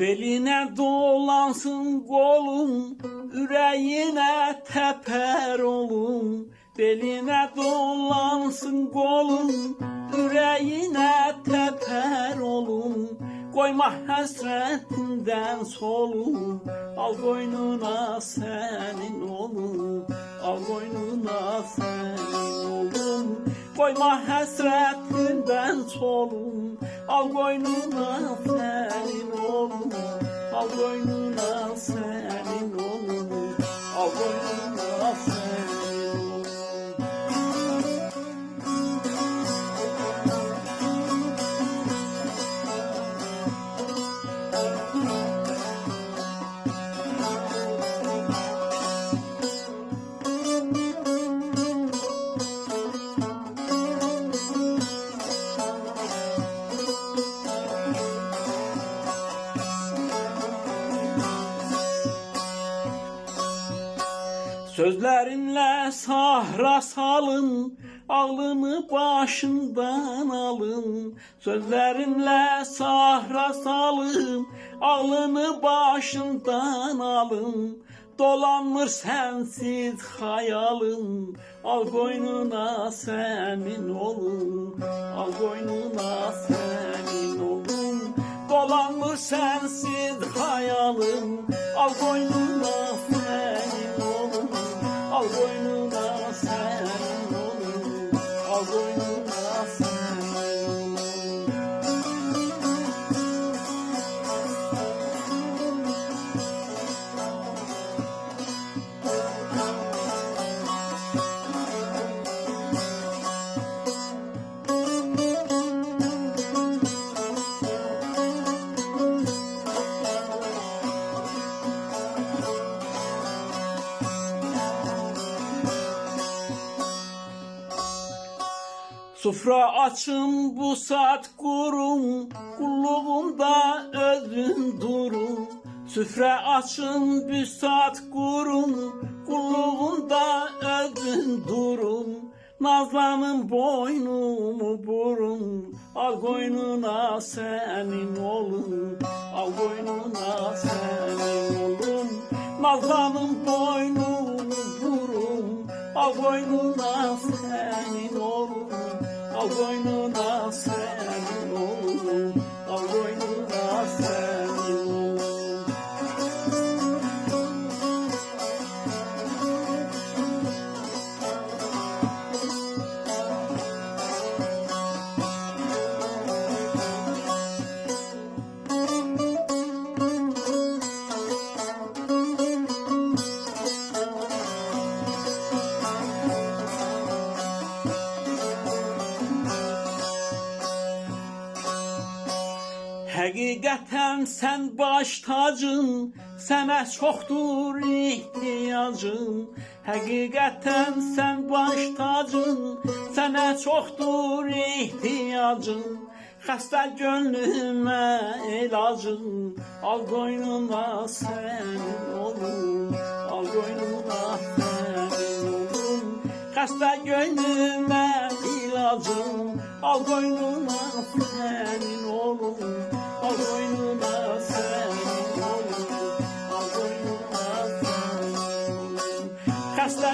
Beline dolansın kolum, yüreğine teper olum. Beline dolansın kolum, yüreğine teper olum. Koyma hasretinden solum, al koynuna senin olum. Al koynuna senin olum. Koyma hasretinden solum, al koynuna senin olum. Al koynuna senin olum. Al koynuna senin olum. Sözlerimle sahra salın, ağlını başından alın. Sözlerimle sahra salın, ağlını başından alın. Dolanmır sensiz hayalın, al koynuna senin olun. Al koynuna senin olun. Dolanmır sensiz hayalın, al koynuna senin olun. Al koynuna senin olun. Al koynuna senin olun. Sufra açın bu saat kurum, kulluğumda özün durum. Süfre açın bu saat kurum, kulluğumda özün durum. Nazlanın boynumu burum, al koynuna senin olun. Al koynuna senin olun. Nazlanın boynumu burum, al koynuna senin olun. Al koynuna senin olun. Al koynuna senin olun. Həqiqətən sən baş tacın, sənə çoxdur ihtiyacım. Həqiqətən sən baş tacın, sənə çoxdur ihtiyacım. Xəstə gönlümə ilacım, al qoynuna sənin olun. Al qoynuna sənin olun. Xəstə gönlümə ilacım, al qoynuna sənin olun. Al koynuna senin olun. Al koynuna senin olun. Xəstə